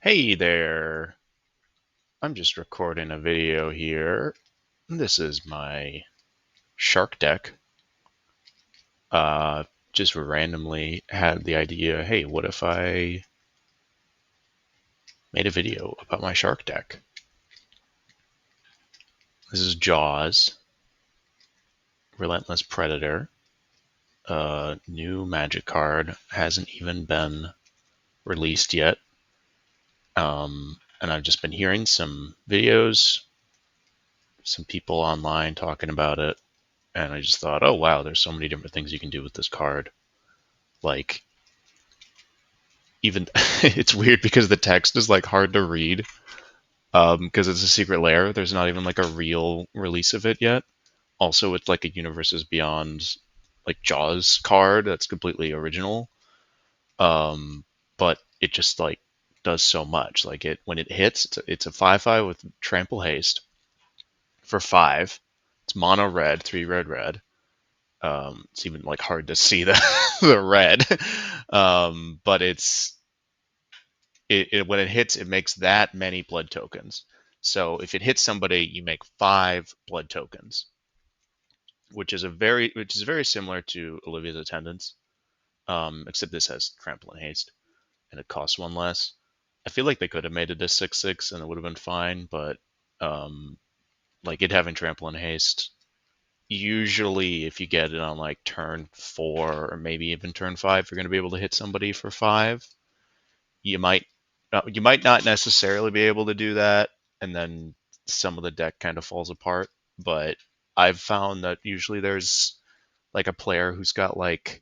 Hey there, I'm just recording a video here. This is my shark deck. Uh, just randomly had the idea, hey, what if I made a video about my shark deck? This is Jaws, Relentless Predator. New magic card hasn't even been released yet. And I've just been hearing some videos, some people online talking about it, and I just thought, oh wow, there's so many different things you can do with this card. Like even it's weird because the text is like hard to read because it's a secret lair. There's not even like a real release of it yet. Also, it's like a Universes Beyond like Jaws card that's completely original. Um, but it just like does so much. Like it when it hits, it's a 5/5 with trample haste for 5. It's mono red, 3 red red. It's even like hard to see the the red, but when it hits, it makes that many blood tokens. So if it hits somebody, you make 5 blood tokens, which is very similar to Olivia's Attendants, except this has trample and haste, and it costs 1 less. I feel like they could have made it a 6/6 and it would have been fine, but um, like it having trample and haste, usually if you get it on like turn 4 or maybe even turn 5, you're going to be able to hit somebody for 5. You might not necessarily be able to do that, and then some of the deck kind of falls apart. But I've found that usually there's like a player who's got like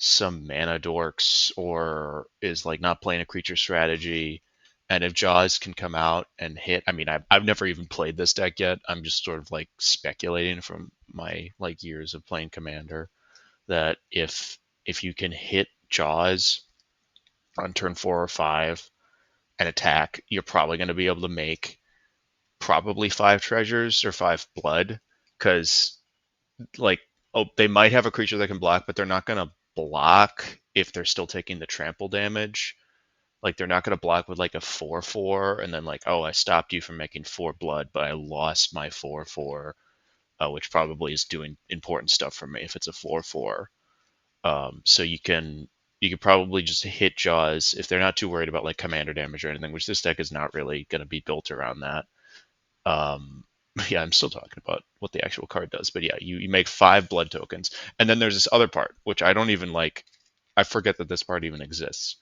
some mana dorks or is like not playing a creature strategy. And if Jaws can come out and hit, I mean, I've never even played this deck yet. I'm just sort of like speculating from my like years of playing Commander that if you can hit Jaws on turn 4 or 5 and attack, you're probably going to be able to make probably 5 treasures or 5 blood because like they might have a creature that can block, but they're not going to block if they're still taking the trample damage. Like they're not going to block with like a 4/4 and then like, oh, I stopped you from making 4 blood, but I lost my 4/4, which probably is doing important stuff for me if it's a 4/4. So you can probably just hit Jaws if they're not too worried about like commander damage or anything, which this deck is not really going to be built around that. Um, yeah, I'm still talking about what the actual card does, but yeah, you make 5 blood tokens, and then there's this other part which I don't even like. I forget that this part even exists,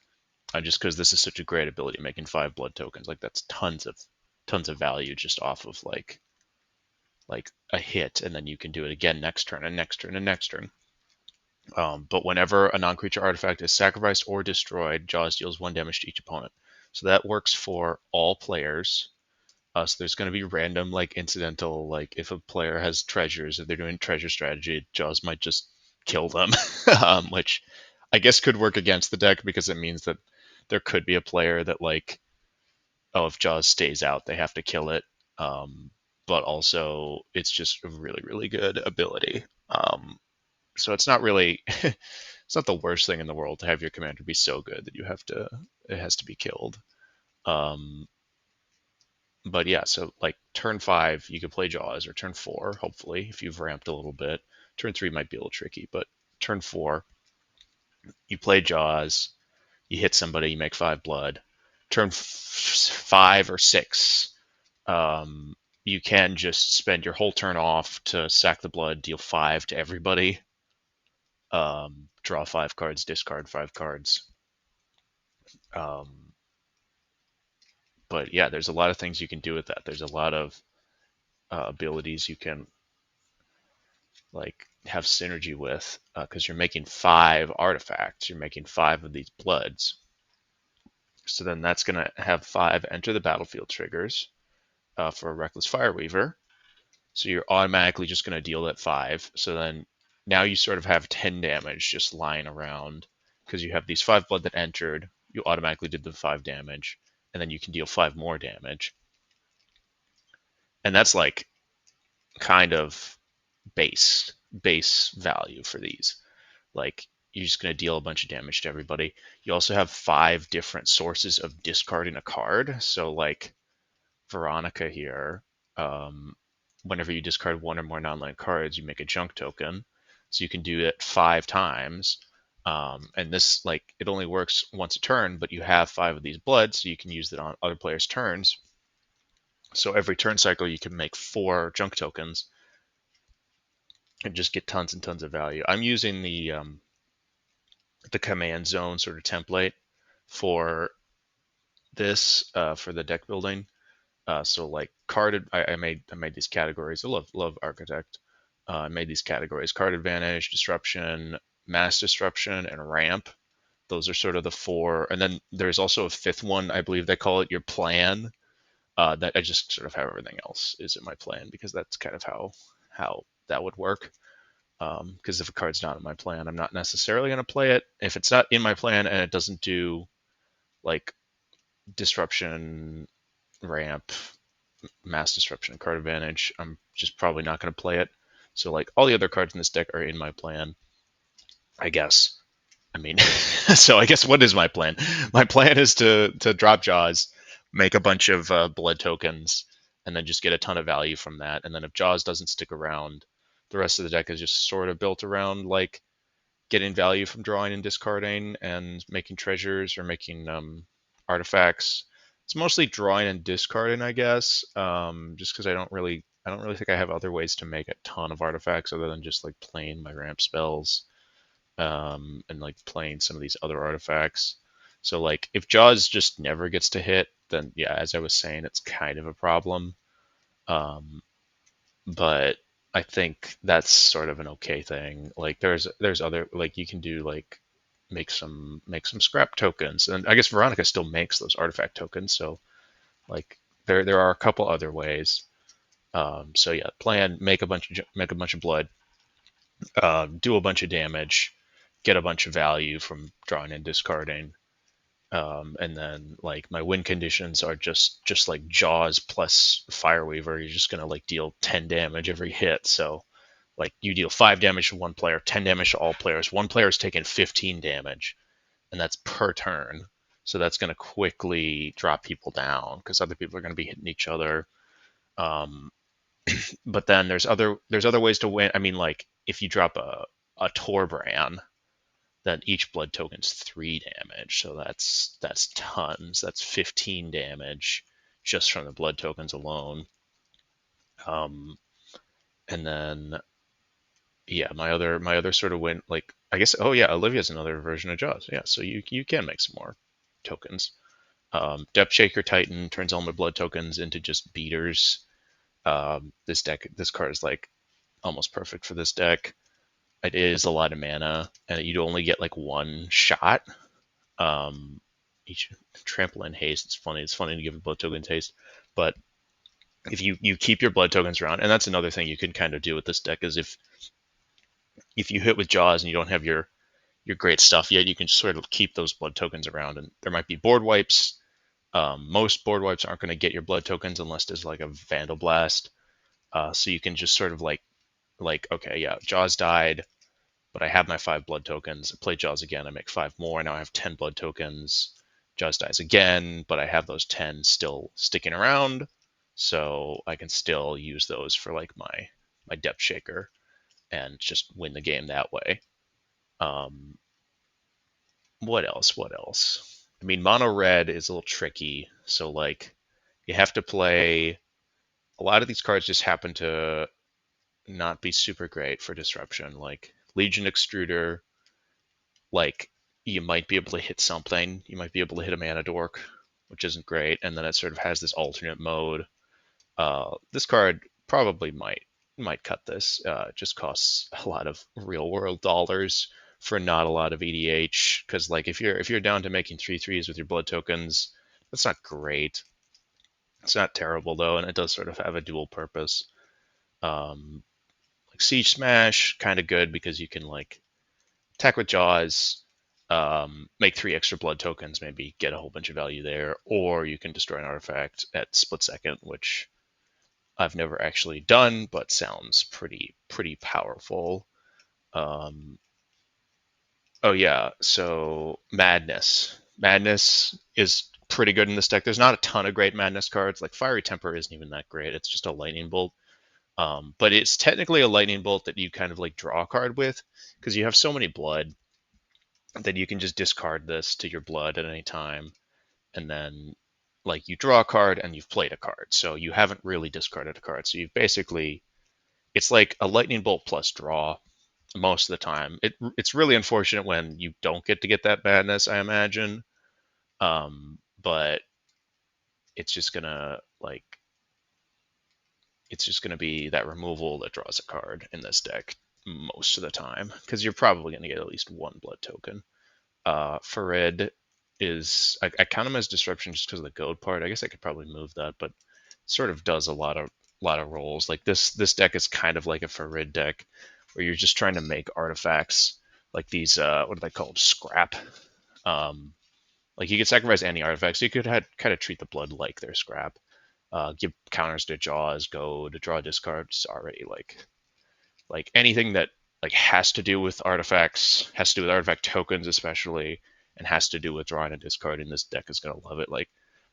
just because this is such a great ability, making 5 blood tokens. Like that's tons of value just off of like a hit, and then you can do it again next turn and next turn and next turn. But whenever a non-creature artifact is sacrificed or destroyed, Jaws deals 1 damage to each opponent. So that works for all players. So there's going to be random, like incidental, like if a player has treasures, if they're doing treasure strategy, Jaws might just kill them, which I guess could work against the deck because it means that there could be a player that like, oh, if Jaws stays out, they have to kill it. Um, but also, it's just a really, really good ability. So it's not really it's not the worst thing in the world to have your commander be so good that it has to be killed. Um, but yeah, so like turn 5 you could play Jaws, or turn 4 hopefully if you've ramped a little bit. Turn 3 might be a little tricky, but turn 4 you play Jaws, you hit somebody, you make 5 blood. Turn 5 or 6, um, you can just spend your whole turn off to sack the blood, deal 5 to everybody, draw 5 cards, discard 5 cards. Um, but yeah, there's a lot of things you can do with that. There's a lot of abilities you can like have synergy with because you're making 5 artifacts. You're making 5 of these bloods. So then that's going to have 5 enter the battlefield triggers for a Reckless Fireweaver. So you're automatically just going to deal that 5. So then now you sort of have 10 damage just lying around because you have these 5 blood that entered. You automatically did the 5 damage, and then you can deal 5 more damage. And that's like kind of base value for these. Like you're just going to deal a bunch of damage to everybody. You also have 5 different sources of discarding a card. So like Veronica here, um, whenever you discard one or more non-land cards, you make a junk token. So you can do it 5 times. And this, like, it only works once a turn, but you have 5 of these blood, so you can use it on other players' turns. So every turn cycle, you can make 4 junk tokens and just get tons and tons of value. I'm using the command zone sort of template for this for the deck building. So like carded, I made these categories. I love architect. I made these categories: card advantage, disruption, mass disruption, and ramp. Those are sort of the 4. And then there's also a 5th one, I believe they call it your plan. That I just sort of have everything else is in my plan because that's kind of how that would work. Because if a card's not in my plan, I'm not necessarily going to play it. If it's not in my plan and it doesn't do like disruption, ramp, mass disruption, and card advantage, I'm just probably not going to play it. So like all the other cards in this deck are in my plan, I guess. I mean, so I guess what is my plan? My plan is to drop Jaws, make a bunch of blood tokens, and then just get a ton of value from that. And then if Jaws doesn't stick around, the rest of the deck is just sort of built around like getting value from drawing and discarding and making treasures or making artifacts. It's mostly drawing and discarding, I guess, just because I don't really think I have other ways to make a ton of artifacts other than just like playing my ramp spells and like playing some of these other artifacts. So like if Jaws just never gets to hit, then yeah, as I was saying, it's kind of a problem. Um, but I think that's sort of an okay thing. Like there's other like you can do like make some scrap tokens, and I guess Veronica still makes those artifact tokens. So like there are a couple other ways. So yeah, plan make a bunch of blood, do a bunch of damage, get a bunch of value from drawing and discarding. And then like my win conditions are just like Jaws plus Fireweaver. You're just gonna like deal 10 damage every hit. So like you deal 5 damage to one player, 10 damage to all players. One player is taking 15 damage, and that's per turn. So that's gonna quickly drop people down because other people are gonna be hitting each other. Um, but then there's other ways to win. I mean, like if you drop a Torbran, then each blood token's 3 damage. So that's tons. That's 15 damage just from the blood tokens alone. Um, and then yeah, my other sort of win like I guess oh yeah, Olivia's another version of Jaws. Yeah, so you can make some more tokens. Depth Shaker Titan turns all my blood tokens into just beaters. This card is like almost perfect for this deck. It is a lot of mana, and you'd only get like one shot. Each trample and haste. It's funny. It's funny to give a blood tokens haste, but if you keep your blood tokens around, and that's another thing you can kind of do with this deck is if you hit with Jaws and you don't have your great stuff yet, you can sort of keep those blood tokens around, and there might be board wipes. Most board wipes aren't going to get your blood tokens unless there's like a Vandal Blast. So you can just sort of like okay, yeah, Jaws died, but I have my 5 blood tokens. I play Jaws again, I make 5 more. Now I have 10 blood tokens. Jaws dies again, but I have those 10 still sticking around, so I can still use those for like my depth shaker and just win the game that way. Um, what else? What else? I mean, mono red is a little tricky. So like, you have to play. A lot of these cards just happen to not be super great for disruption. Like Legion Extruder, like you might be able to hit something. You might be able to hit a mana dork, which isn't great, and then it sort of has this alternate mode. This card probably might cut this. It just costs a lot of real world dollars for not a lot of EDH. Because like if you're down to making 3/3s with your blood tokens, that's not great. It's not terrible though, and it does sort of have a dual purpose. Like Siege Smash, kind of good because you can like attack with Jaws, make 3 extra blood tokens, maybe get a whole bunch of value there, or you can destroy an artifact at split second, which I've never actually done, but sounds pretty powerful. Um, Oh yeah, so Madness. Madness is pretty good in this deck. There's not a ton of great Madness cards. Like Fiery Temper isn't even that great. It's just a Lightning Bolt. But it's technically a Lightning Bolt that you kind of like draw a card with because you have so many blood that you can just discard this to your blood at any time, and then like you draw a card and you've played a card. So you haven't really discarded a card. So you've basically it's like a Lightning Bolt plus draw most of the time. It's really unfortunate when you don't get to get that Madness, I imagine. But it's just gonna like it's just gonna be that removal that draws a card in this deck most of the time because you're probably gonna get at least one blood token. Farid is I count him as disruption just because of the goad part. I guess I could probably move that, but sort of does a lot of roles. Like this deck is kind of like a Farid deck where you're just trying to make artifacts like these what are they called? Scrap. Um, like you could sacrifice any artifacts. So you could kind of treat the blood like their scrap. Give counters to Jaws, go to draw discards already like anything that like has to do with artifacts, has to do with artifact tokens especially, and has to do with drawing a discard in this deck is gonna love it. Like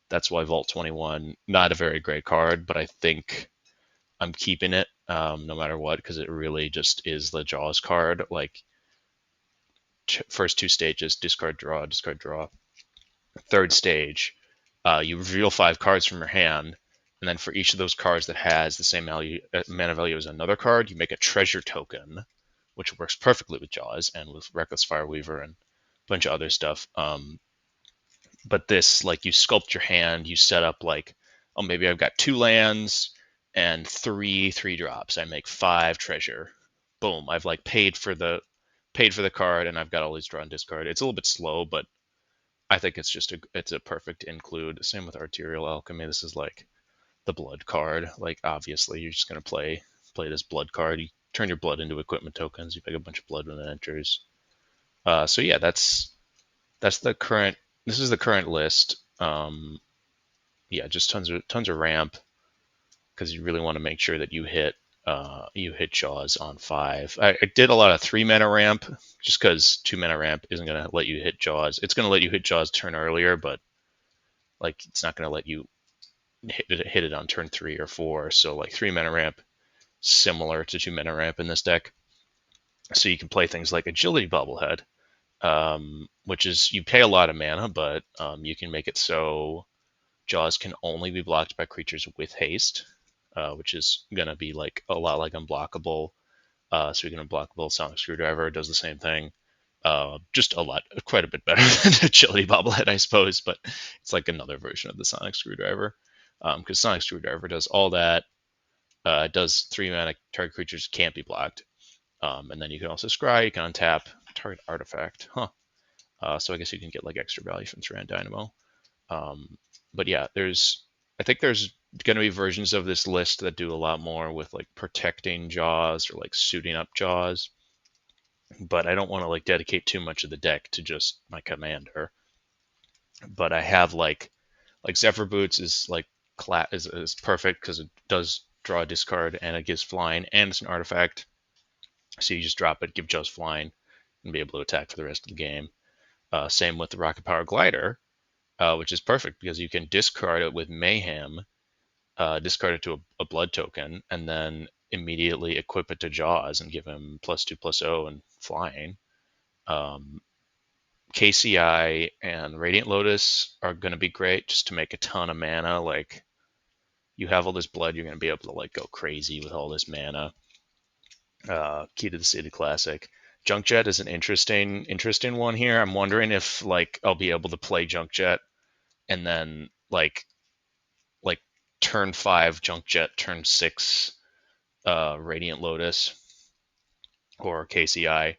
that's why Vault 21, not a very great card, but I think I'm keeping it no matter what because it really just is the Jaws card. Like first two stages, discard draw. Third stage, you reveal 5 cards from your hand, and then for each of those cards that has the same mana value as another card, you make a treasure token, which works perfectly with Jaws and with Reckless Fireweaver and a bunch of other stuff. But this, like, you sculpt your hand, you set up like, oh, maybe I've got 2 lands and three drops. I make 5 treasure. Boom! I've like paid for the card, and I've got all these draw and discard. It's a little bit slow, but I think it's a perfect include. Same with Arterial Alchemy. This is like the blood card. Like obviously you're just gonna play this blood card. You turn your blood into equipment tokens. You pick a bunch of blood when it enters. So yeah, that's the current. This is the current list. Yeah, just tons of ramp because you really want to make sure that you hit Jaws on 5. I did a lot of 3 mana ramp just because 2 mana ramp isn't gonna let you hit Jaws. It's gonna let you hit Jaws turn earlier, but like it's not gonna let you hit it on turn 3 or 4. So like 3 mana ramp, similar to 2 mana ramp in this deck. So you can play things like Agility Bobblehead, which is you pay a lot of mana, but you can make it so Jaws can only be blocked by creatures with haste, which is gonna be like a lot like unblockable. So you can unblockable Sonic Screwdriver does the same thing. Just quite a bit better than Agility Bobblehead, I suppose, but it's like another version of the Sonic Screwdriver. Because Sonic Screwdriver does all that. It does 3 mana target creatures can't be blocked. And then you can also scry, you can untap target artifact. Huh. So I guess you can get like extra value from Tyrann Dynamo. But yeah, I think there's going to be versions of this list that do a lot more with like protecting Jaws or like suiting up Jaws. But I don't want to like dedicate too much of the deck to just my commander. But I have like Zephyr Boots is like is perfect because it does draw a discard and it gives flying and it's an artifact. So you just drop it, give Jaws flying, and be able to attack for the rest of the game. Same with the Rocket Power Glider, which is perfect because you can discard it with Mayhem, discard it to a blood token, and then immediately equip it to Jaws and give him +2/+0 and flying. Um, KCI and Radiant Lotus are going to be great just to make a ton of mana. Like you have all this blood, you're going to be able to like go crazy with all this mana. Key to the City Classic. Junk Jet is an interesting one here. I'm wondering if like I'll be able to play Junk Jet and then like turn 5 Junk Jet, turn 6 Radiant Lotus or KCI,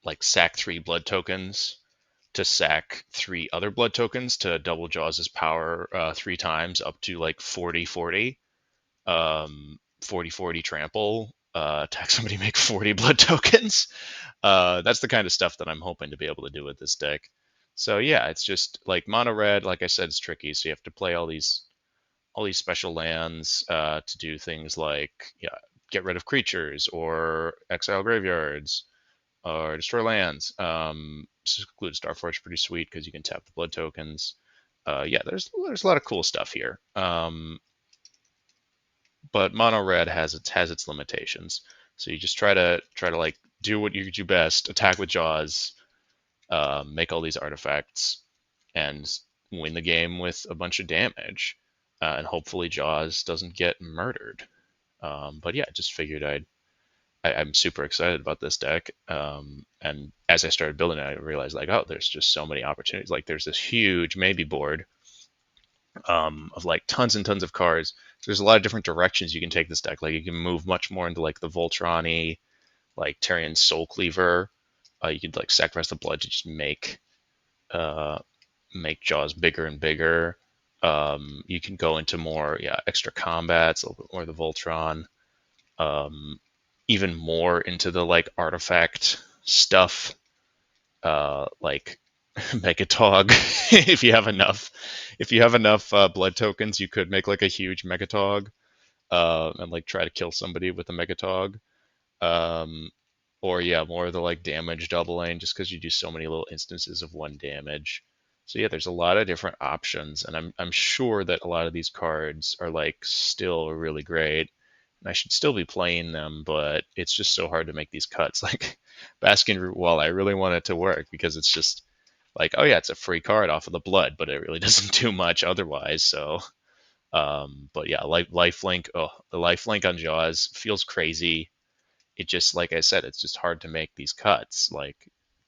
like sack 3 blood tokens to sack 3 other blood tokens to double Jaws' power 3 times up to like 40/40. 40/40 trample, attack somebody, make 40 blood tokens. That's the kind of stuff that I'm hoping to be able to do with this deck. So yeah, it's just like mono red, like I said, it's tricky. So you have to play all these special lands to do things like, yeah, get rid of creatures or exile graveyards, or destroy lands. Secluded Starforge pretty sweet because you can tap the blood tokens. Yeah, there's a lot of cool stuff here. But mono red has its limitations. So you just try to like do what you do best, attack with jaws, make all these artifacts, and win the game with a bunch of damage. And hopefully Jaws doesn't get murdered. But yeah, I just figured I'm super excited about this deck. And as I started building it, I realized like, oh, there's just so many opportunities. Like there's this huge maybe board of like tons and tons of cards. So there's a lot of different directions you can take this deck. Like you can move much more into like the Voltron-y, like Terrian Soul Cleaver. You could like sacrifice the blood to just uh, make Jaws bigger and bigger. You can go into more, yeah, extra combats, a little bit more of the Voltron, um, even more into the like artifact stuff, like Megatog. If you have enough blood tokens, you could make like a huge Megatog, and like try to kill somebody with a Megatog. Um, or yeah, more of the like damage doubling, just because you do so many little instances of one damage. So yeah, there's a lot of different options, and I'm sure that a lot of these cards are like still really great, and I should still be playing them, but it's just so hard to make these cuts. Like Baskin Root Wall, I really want it to work because it's just like, oh yeah, it's a free card off of the blood, but it really doesn't do much otherwise. So, but yeah, lifelink, oh, the lifelink on Jaws feels crazy. It just, like I said, it's just hard to make these cuts. Like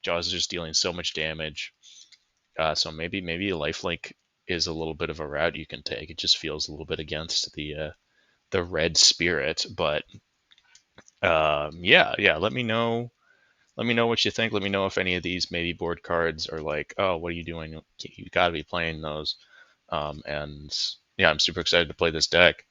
Jaws is just dealing so much damage. So maybe a lifelink is a little bit of a route you can take. It just feels a little bit against the red spirit, but yeah. Let me know what you think. Let me know if any of these maybe board cards are like, oh, what are you doing? You got to be playing those. And yeah, I'm super excited to play this deck.